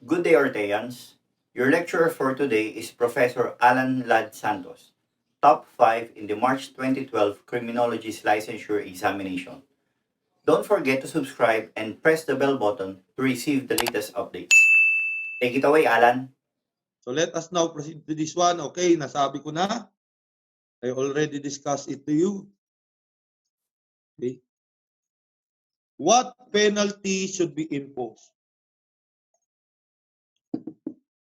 Good day, Orteans. Your lecturer for today is Professor Allan Santos, top 5 in the March 2012 Criminology's licensure examination. Don't forget to subscribe and press the bell button to receive the latest updates. Take it away, Allan. So let us now proceed to this one. Okay, nasabi ko na. I already discussed it to you. Okay. What penalty should be imposed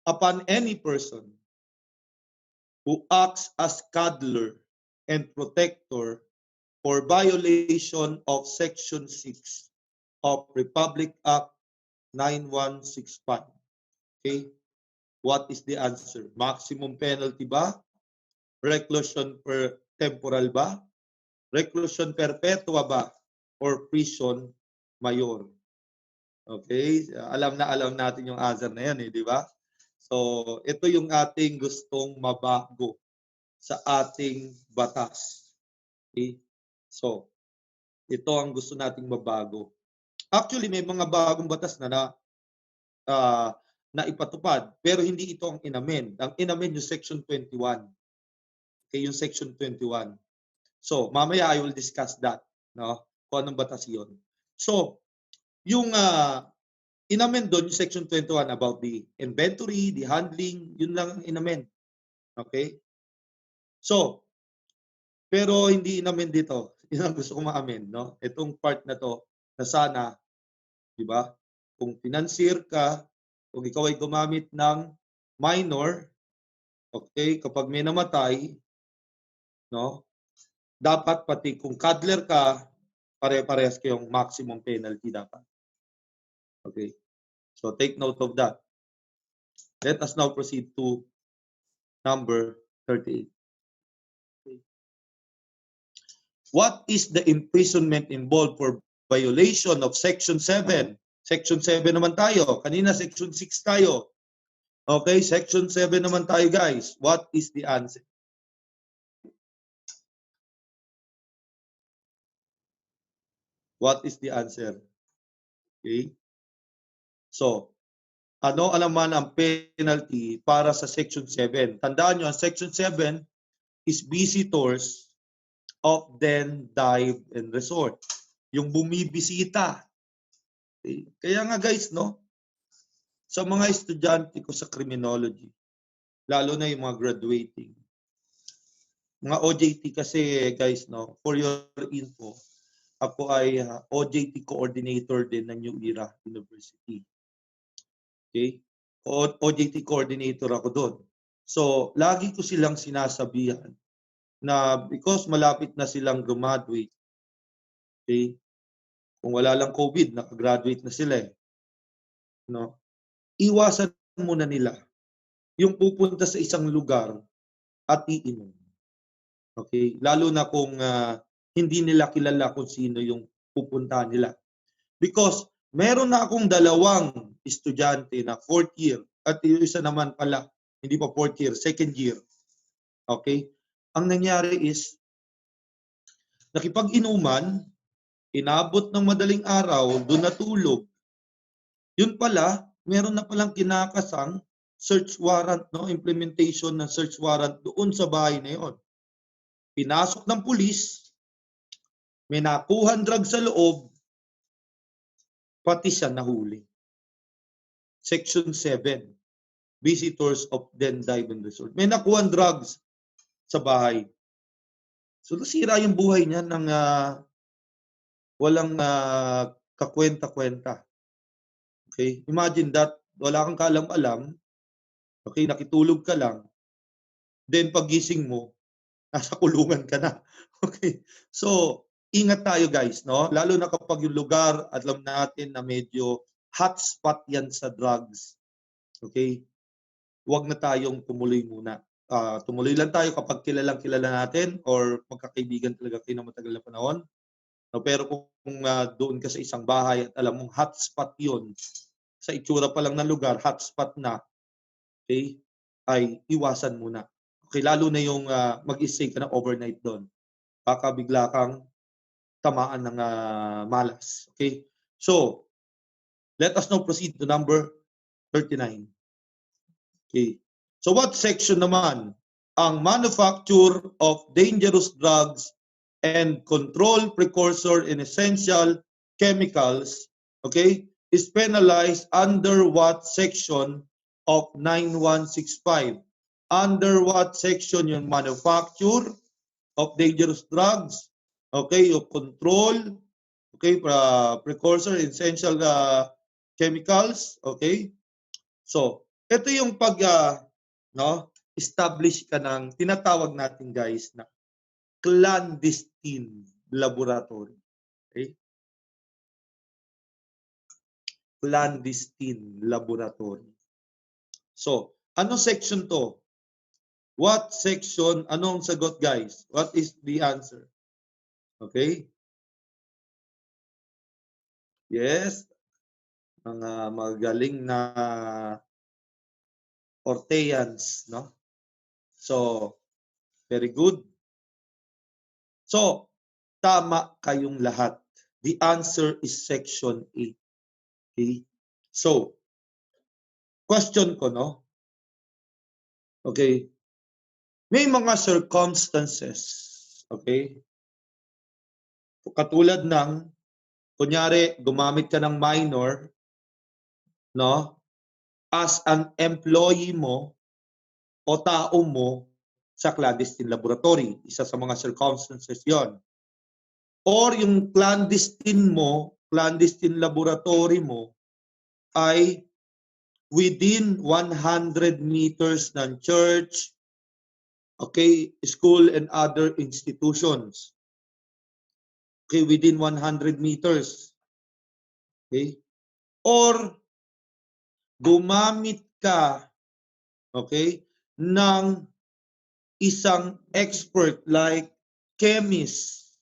upon any person who acts as coddler and protector for violation of Section 6 of Republic Act 9165? Okay. What is the answer? Maximum penalty ba? Reclusion per temporal ba? Reclusion perpetua ba? Or prison mayor? Okay? Alam natin yung answer na yan, di ba? So, ito yung ating gustong mabago sa ating batas. Okay? So, ito ang gusto nating mabago. Actually, may mga bagong batas na ipatupad, pero hindi ito ang inamend. Ang inamend yung Section 21. Okay, yung Section 21. So, mamaya I will discuss that, no? Kung anong batas 'yon. So, yung inamend doon yung Section 21 about the inventory, the handling, yun lang ang inamend. Okay? So, pero hindi inamend dito. Yun ang gusto ko ma-amend, no? Itong part na to na sana, di ba? Kung financier ka, kung ikaw ay gumamit ng minor, okay, kapag may namatay, no? Dapat pati kung coddler ka, pare-parehas kayong maximum penalty dapat. Okay. So take note of that. Let us now proceed to number 38. Okay. What is the imprisonment involved for violation of Section 7? Section 7 naman tayo. Kanina Section 6 tayo. Okay, Section 7 naman tayo, guys. What is the answer? What is the answer? Okay. So, ano naman ang penalty para sa Section 7? Tandaan nyo, ang Section 7 is visitors of den, dive, and resort. Yung bumibisita. Okay. Kaya nga guys, no? Sa mga estudyante ko sa criminology, lalo na yung mga graduating, mga OJT kasi guys, no? For your info, ako ay OJT coordinator din ng New Era University. Okay? OJT coordinator ako doon. So, lagi ko silang sinasabihan na because malapit na silang graduate, okay? Kung wala lang COVID, nakagraduate na sila eh. No? Iwasan muna nila yung pupunta sa isang lugar at iinom. Okay? Lalo na kung hindi nila kilala kung sino yung pupunta nila. Because meron na akong dalawang estudyante na 4th year at yung isa naman pala, hindi pa 4th year, 2nd year. Okay? Ang nangyari is, nakipag-inuman, inabot ng madaling araw, doon natulog. Yun pala, meron na palang kinakasang search warrant, no? Implementation ng search warrant doon sa bahay na yun. Pinasok ng pulis, may nakuhan drug sa loob, pati siya nahuli. Section 7, visitors of den, dive, and resort. May nakuhan drugs sa bahay. So nasira yung buhay niya ng walang kakwenta-kwenta. Okay? Imagine that, wala kang kaalam-alam, okay, nakitulog ka lang, then pagising mo, nasa kulungan ka na. Okay? So, ingat tayo guys, no? Lalo na kapag yung lugar, alam natin na medyo hotspot yan sa drugs. Okay? Huwag na tayong tumuloy muna. Tumuloy lang tayo kapag kilala natin or magkakaibigan talaga kayo na matagal na panahon. No, pero kung doon ka sa isang bahay at alam mong hotspot yun, sa itsura pa lang ng lugar, hotspot na, okay, ay iwasan muna. Okay, lalo na yung mag-stay ka na overnight doon. Baka bigla kang tamaan ng malas. Okay, so let us now proceed to number 39. Okay. So what section naman ang manufacture of dangerous drugs and control precursor in essential chemicals, okay, is penalized under what section of 9165? Under what section yung manufacture of dangerous drugs, okay, yung control, okay, precursor in essential chemicals, okay? So, ito yung pag no, establish ka ng tinatawag natin guys na clandestine laboratory. Okay? Clandestine laboratory. So, ano section to? What section? Anong sagot guys? What is the answer? Okay? Yes. Mga magaling na Orteans, no? So, very good. So, tama kayong lahat. The answer is section 8. Okay? So, question ko, no? Okay? May mga circumstances, okay? Katulad ng, kunyari, gumamit ka ng minor, no? As an employee mo o tao mo sa clandestine laboratory. Isa sa mga circumstances yon. Or yung clandestine laboratory mo ay within 100 meters ng church, okay, school and other institutions. Okay, within 100 meters. Okay? Or gumamit ka, okay, ng isang expert like chemist,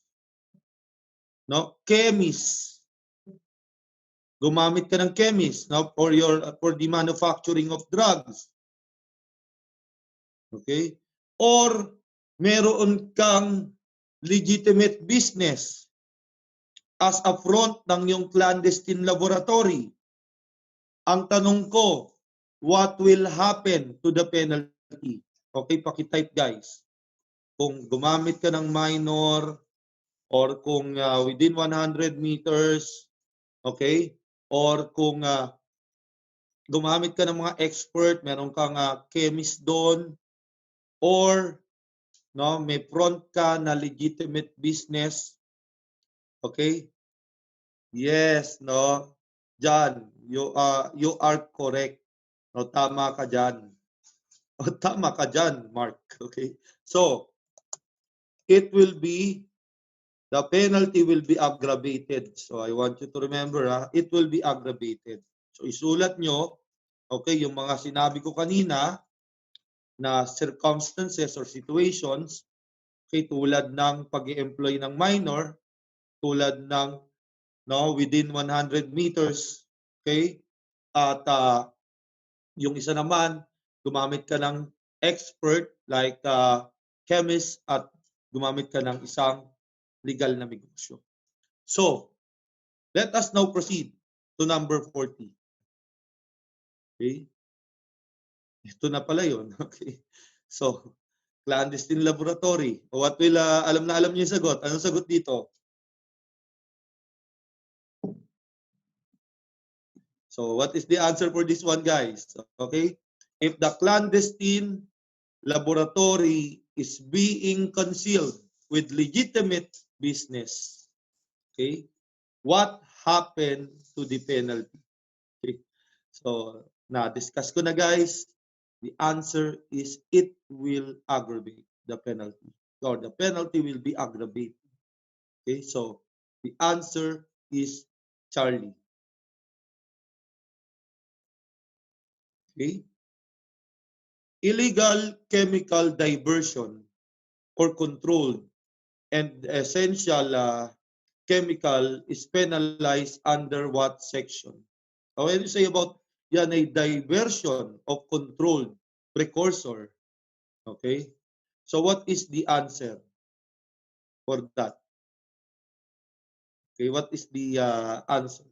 no? Chemist. Gumamit ka ng chemist, no, for the manufacturing of drugs. Okay? Or meron kang legitimate business as a front ng yung clandestine laboratory. Ang tanong ko, what will happen to the penalty? Okay, pakitype guys. Kung gumamit ka ng minor or kung within 100 meters, okay? Or kung gumamit ka ng mga expert, meron kang chemist doon, or no, may front ka na legitimate business, okay? Yes, no. Jan, you are correct. No, tama ka diyan. O, tama ka diyan, Mark. Okay? So, it will be, the penalty will be aggravated. So, I want you to remember, it will be aggravated. So, isulat nyo, okay, yung mga sinabi ko kanina na circumstances or situations, okay, tulad ng pag-i-employ ng minor, tulad ng within 100 meters, okay? At yung isa naman, gumamit ka ng expert like chemist at gumamit ka ng isang legal na negosyo. So, let us now proceed to number 40. Okay? Ito na pala yun. Okay? So, clandestine laboratory. What will, alam na alam niyo yung sagot. Anong sagot dito? So, what is the answer for this one, guys? Okay? If the clandestine laboratory is being concealed with legitimate business, okay, what happened to the penalty? Okay? So, na-discuss ko na, guys. The answer is it will aggravate the penalty, or the penalty will be aggravated. Okay? So, the answer is Charlie. Okay? Illegal chemical diversion or controlled and essential chemical is penalized under what section? So when you say about yan ay diversion of controlled precursor, okay? So what is the answer for that? Okay, what is the answer?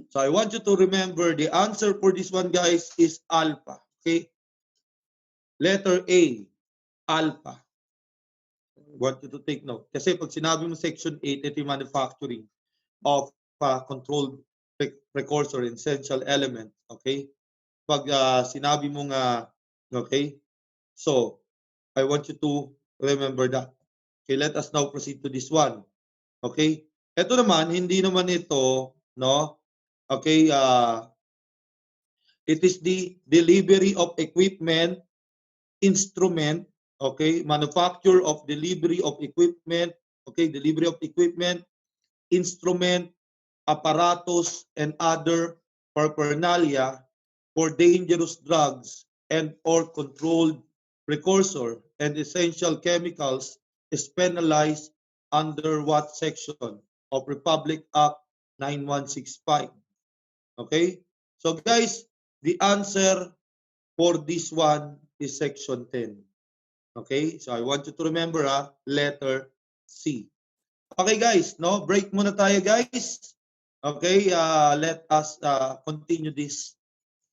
So I want you to remember the answer for this one, guys, is alpha. Okay? Letter A, alpha. I want you to take note. Kasi pag sinabi mo section 8, ito yung manufacturing of controlled precursor, essential element. Okay? Pag sinabi mo nga, okay? So, I want you to remember that. Okay, let us now proceed to this one. Okay? Ito naman, hindi naman ito, no? Okay, it is the delivery of equipment, instrument, okay, manufacture of delivery of equipment, okay, delivery of equipment, instrument, apparatus, and other paraphernalia for dangerous drugs and or controlled precursor and essential chemicals is penalized under what section of Republic Act 9165. Okay? So guys, the answer for this one is section 10. Okay? So I want you to remember letter C. Okay guys, no? Break muna tayo guys. Okay, let us continue this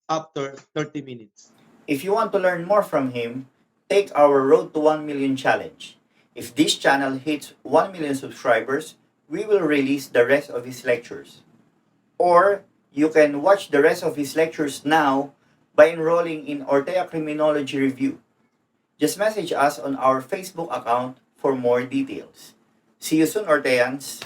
after 30 minutes. If you want to learn more from him, take our Road to 1 Million challenge. If this channel hits 1 million subscribers, we will release the rest of his lectures. Or you can watch the rest of his lectures now by enrolling in Ortea Criminology Review. Just message us on our Facebook account for more details. See you soon, Orteans!